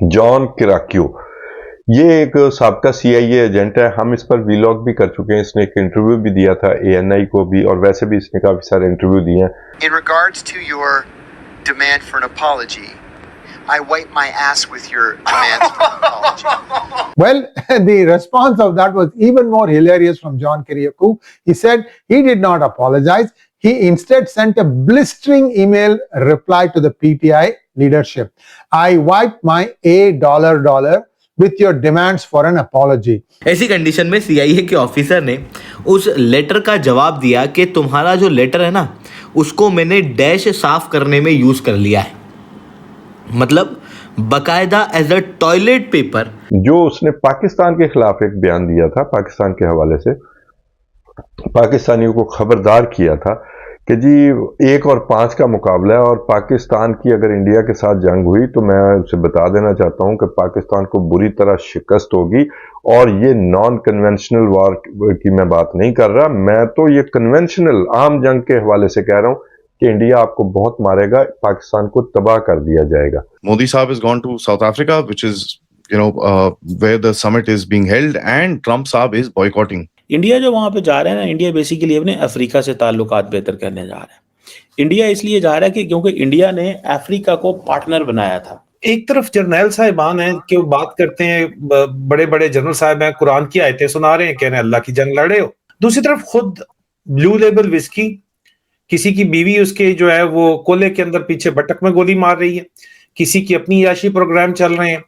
John किराक्यू, ये एक साबका सीआईए एजेंट है। हम इस पर वीलॉग भी कर चुके हैं। इसने एक इंटरव्यू भी दिया था एएनआई को भी, और वैसे भी इसने काफी सारे इंटरव्यू दिए हैं। In regards to your demand for an apology, I wipe my ass with your demands for an apology. Well, the response of that was even more hilarious from John Kiriakou. He said he did not apologize. He instead sent a blistering email reply to the PTI leadership. I wiped my $, with your demands for an apology. ऐसी condition में CIA के officer ने उस letter का जवाब दिया कि तुम्हारा जो लेटर है ना, उसको मैंने डैश साफ करने में यूज कर लिया है, मतलब बकायदा एज अ टॉयलेट पेपर। जो उसने पाकिस्तान के खिलाफ एक बयान दिया था, पाकिस्तान के हवाले से पाकिस्तानियों को खबरदार किया था कि जी 1 और 5 का मुकाबला है, और पाकिस्तान की अगर इंडिया के साथ जंग हुई तो मैं उसे बता देना चाहता हूं कि पाकिस्तान को बुरी तरह शिकस्त होगी। और ये नॉन कन्वेंशनल वॉर की मैं बात नहीं कर रहा, मैं तो ये कन्वेंशनल आम जंग के हवाले से कह रहा हूं कि इंडिया आपको बहुत मारेगा, पाकिस्तान को तबाह कर दिया जाएगा। Modi साहब has gone to South Africa, which is where the summit is being held, and Trump साहब is boycotting. इंडिया जो वहां पे जा रहे हैं ना, इंडिया बेसिकली अपने अफ्रीका से ताल्लुकात बेहतर करने जा रहे हैं। इंडिया इसलिए जा रहा है कि क्योंकि इंडिया ने अफ्रीका को पार्टनर बनाया था। एक तरफ जर्नैल साहिबान हैं कि वो बात करते हैं, बड़े बड़े जनरल साहब हैं, कुरान की आयतें सुना रहे हैं, कह रहे हैं अल्लाह की जंग लड़े हो। दूसरी तरफ खुद ब्लू लेबल विस्की, किसी की बीवी उसके जो है वो कोले के अंदर पीछे बटक में गोली मार रही है, किसी की अपनी याशी प्रोग्राम चल रहे हैं।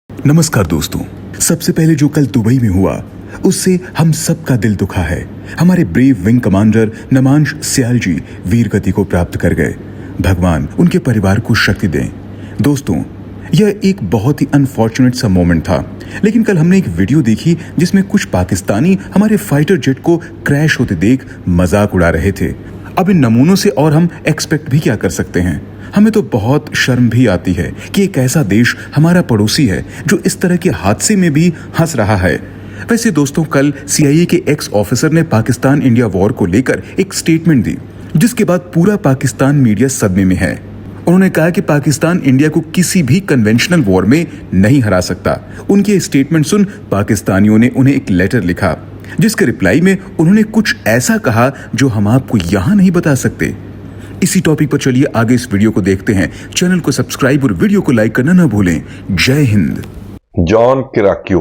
नमस्कार दोस्तों, सबसे पहले जो कल दुबई में हुआ उससे हम सबका दिल दुखा है। हमारे brave wing commander Namansh Sial ji वीर गति को प्राप्त कर गए। भगवान उनके परिवार को शक्ति दें। दोस्तों, यह एक बहुत ही अनफॉर्चुनेट सा मोमेंट था, लेकिन कल हमने एक वीडियो देखी जिसमें कुछ पाकिस्तानी हमारे फाइटर जेट को क्रैश होते देख मजाक उड़ा रहे थे। अब इन नमूनों से और हम एक्सपेक्ट भी क्या कर सकते हैं। हमें तो बहुत शर्म भी आती है कि एक ऐसा देश हमारा पड़ोसी है जो इस तरह के हादसे में भी हंस रहा है। वैसे दोस्तों, कल सीआईए के एक्स ऑफिसर ने पाकिस्तान इंडिया वॉर को लेकर एक स्टेटमेंट दी, जिसके बाद पूरा पाकिस्तान मीडिया सदमे में है। उन्होंने कहा कि पाकिस्तान इंडिया को किसी भी कन्वेंशनल वॉर में नहीं हरा सकता। उनके स्टेटमेंट सुन पाकिस्तानियों ने उन्हें एक लेटर लिखा, जिसके रिप्लाई में उन्होंने कुछ ऐसा कहा जो हम आपको यहां नहीं बता सकते। इसी टॉपिक पर चलिए आगे इस वीडियो को देखते हैं। चैनल को सब्सक्राइब और वीडियो को लाइक करना ना भूलें। जय हिंद। जॉन किराक्यू,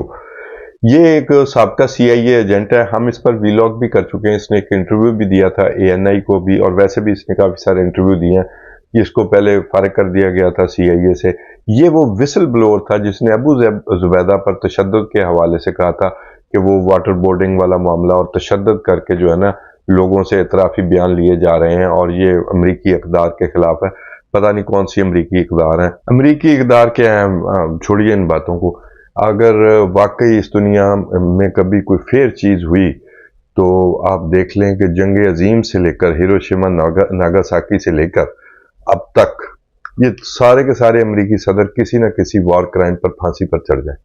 ये एक साबका सीआईए एजेंट है। हम इस पर वीलॉग भी कर चुके हैं। इसने एक इंटरव्यू भी दिया था एएनआई को भी, और वैसे भी इसने काफी सारे इंटरव्यू दिए हैं। इसको पहले फारिग कर दिया गया था सीआईए से। ये वो विसल ब्लोअर था जिसने अबू जुबैदा पर तशद्दुद के हवाले से कहा था कि वो वाटर बोर्डिंग वाला मामला और तशद्दुद करके जो है ना लोगों से इतराफी बयान लिए जा रहे हैं, और ये अमरीकी इक़दार के खिलाफ है। पता नहीं कौन सी अमरीकी इक़दार है। अमरीकी इक़दार क्या है, छोड़िए इन बातों को। अगर वाकई इस दुनिया में कभी कोई फेयर चीज़ हुई तो आप देख लें कि जंग अजीम से लेकर हिरोशिमा नागासाकी से लेकर अब तक ये सारे के सारे अमरीकी सदर किसी न किसी वॉर क्राइम पर फांसी पर चढ़ जाए।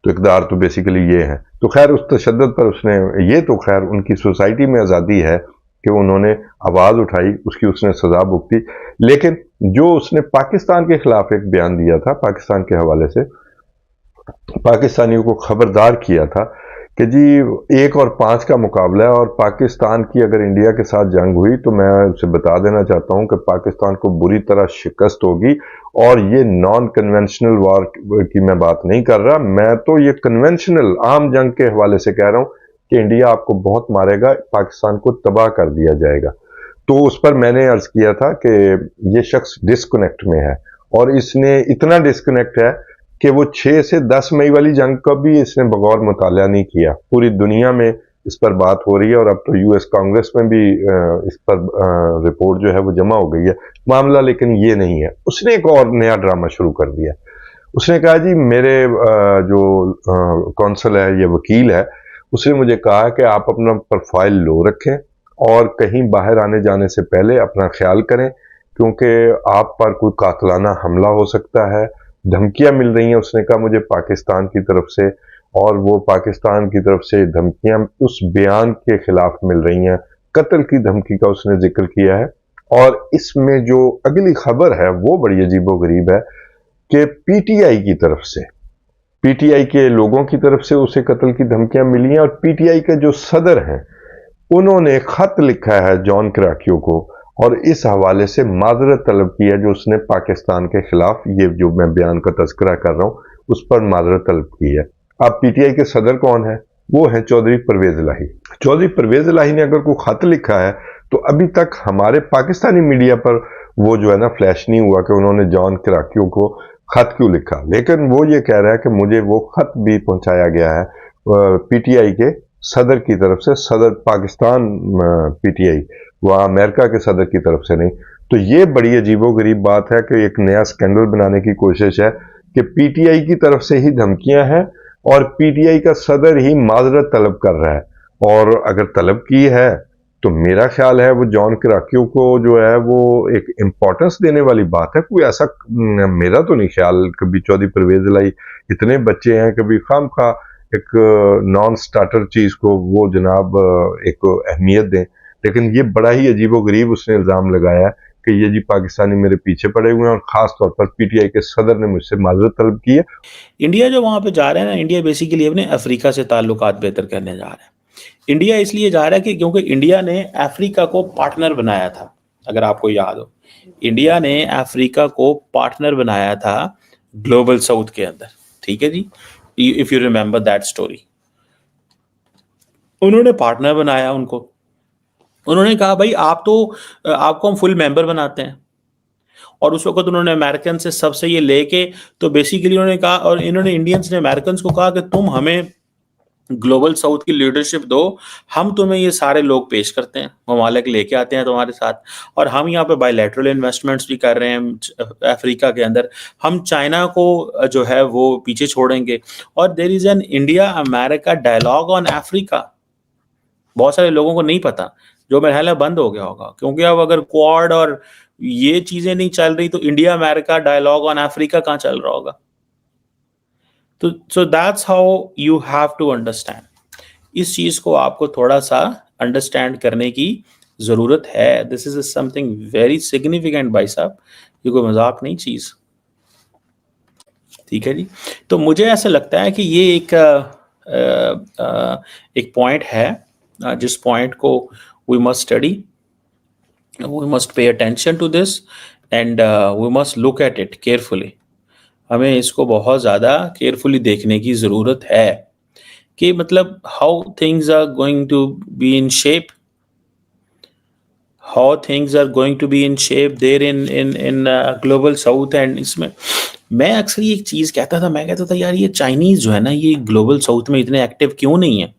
तो इक़दार तो बेसिकली ये है। तो खैर उस तशद्दुद पर उसने, ये तो खैर उनकी सोसाइटी में आज़ादी है कि उन्होंने आवाज़ उठाई, उसकी उसने सज़ा भुगती। लेकिन जो उसने पाकिस्तान के खिलाफ एक बयान दिया था, पाकिस्तान के हवाले से पाकिस्तानियों को खबरदार किया था कि जी 1 और 5 का मुकाबला है, और पाकिस्तान की अगर इंडिया के साथ जंग हुई तो मैं उसे बता देना चाहता हूं कि पाकिस्तान को बुरी तरह शिकस्त होगी। और ये नॉन कन्वेंशनल वॉर की मैं बात नहीं कर रहा, मैं तो ये कन्वेंशनल आम जंग के हवाले से कह रहा हूं कि इंडिया आपको बहुत मारेगा, पाकिस्तान को तबाह कर दिया जाएगा। तो उस पर मैंने अर्ज किया था कि ये शख्स डिस्कनेक्ट में है, और इसने इतना डिस्कनेक्ट है कि वो 6 से 10 मई वाली जंग का भी इसने बगौर मुताला नहीं किया। पूरी दुनिया में इस पर बात हो रही है, और अब तो यूएस कांग्रेस में भी इस पर रिपोर्ट जो है वो जमा हो गई है। मामला लेकिन ये नहीं है। उसने एक और नया ड्रामा शुरू कर दिया। उसने कहा जी मेरे जो कौंसल है, ये वकील है, उसने मुझे कहा कि आप अपना प्रोफाइल लो रखें और कहीं बाहर आने जाने से पहले अपना ख्याल करें, क्योंकि आप पर कोई कातलाना हमला हो सकता है। धमकियां मिल रही हैं, उसने कहा मुझे पाकिस्तान की तरफ से, और वो पाकिस्तान की तरफ से धमकियां उस बयान के खिलाफ मिल रही हैं। कत्ल की धमकी का उसने जिक्र किया है। और इसमें जो अगली खबर है वो बड़ी अजीबोगरीब है। कि पीटीआई की तरफ से, पीटीआई के लोगों की तरफ से उसे कत्ल की धमकियां मिली हैं और पीटीआई के जो सदर हैं उन्होंने खत लिखा है जॉन किराकियो को और इस हवाले से माजरत तलब की है जो उसने पाकिस्तान के खिलाफ, ये जो मैं बयान का तस्करा कर रहा हूं, उस पर माजरत तलब की है। अब पीटीआई के सदर कौन है? वो है चौधरी परवेज इलाही। चौधरी परवेज इलाही ने अगर कोई खत लिखा है तो अभी तक हमारे पाकिस्तानी मीडिया पर वो जो है ना फ्लैश नहीं हुआ कि उन्होंने जॉन किराकियो को खत क्यों लिखा, लेकिन वो ये कह रहा है कि मुझे वो खत भी पहुंचाया गया है पीटीआई के सदर की तरफ से, सदर पाकिस्तान पीटीआई, वह अमेरिका के सदर की तरफ से नहीं। तो ये बड़ी अजीबोगरीब बात है कि एक नया स्कैंडल बनाने की कोशिश है कि पीटीआई की तरफ से ही धमकियां हैं और पीटीआई का सदर ही माजरत तलब कर रहा है। और अगर तलब की है तो मेरा ख्याल है वो जॉन किराकियो को जो है वो एक इम्पोर्टेंस देने वाली बात है। कोई ऐसा मेरा तो नहीं ख्याल कभी चौधरी परवेज इलाही, इतने बच्चे हैं, कभी खामखा एक नॉन स्टार्टर चीज को वो जनाब एक अहमियत दें। लेकिन ये बड़ा ही अजीबोगरीब उसने इल्जाम लगाया कि ये जी पाकिस्तानी मेरे पीछे पड़े हुए हैं और खास तौर पर पीटीआई के सदर ने मुझसे माजरत तलब की है। इंडिया जो वहां पे जा रहे हैं ना, इंडिया बेसिकली अपने अफ्रीका से ताल्लुकात बेहतर करने जा रहे हैं। इंडिया इसलिए जा रहा है कि क्योंकि इंडिया ने अफ्रीका को पार्टनर बनाया था। अगर आपको याद हो, इंडिया ने अफ्रीका को पार्टनर बनाया था ग्लोबल साउथ के अंदर, ठीक है जी, if you remember that story. उन्होंने पार्टनर बनाया उनको, उन्होंने कहा भाई आपको हम फुल मेंबर बनाते हैं। और उस वक्त उन्होंने अमेरिकन से सबसे ये लेके, तो बेसिकली उन्होंने कहा, और इन्होंने इंडियंस ने अमेरिकन को कहा कि तुम हमें ग्लोबल साउथ की लीडरशिप दो, हम तुम्हें ये सारे लोग पेश करते हैं, ममालिक लेके आते हैं तुम्हारे साथ, और हम यहाँ पे बायलैटरल इन्वेस्टमेंट्स भी कर रहे हैं अफ्रीका के अंदर, हम चाइना को जो है वो पीछे छोड़ेंगे। और there is an India America dialogue on Africa. बहुत सारे लोगों को नहीं पता, जो मेरे ख्याल में बंद हो गया होगा, क्योंकि अब अगर क्वाड और ये चीजें नहीं चल रही तो India America dialogue on Africa कहाँ चल रहा होगा। तो so that's how you have to understand. इस चीज को आपको थोड़ा सा अंडरस्टैंड करने की जरूरत है। This is something very significant भाई साहब, ये कोई मजाक नहीं चीज, ठीक है जी। तो मुझे ऐसा लगता है कि ये एक पॉइंट है जिस पॉइंट को we must study, we must pay attention to this and we must look at it carefully. हमें इसको बहुत ज़्यादा केयरफुली देखने की ज़रूरत है कि मतलब how things are going to be in shape, how things are going to be in shape there in global south. And इसमें मैं अक्सर ये एक चीज़ कहता था, मैं कहता था यार ये चाइनीज़ जो है ना, ये ग्लोबल साउथ में इतने एक्टिव क्यों नहीं है।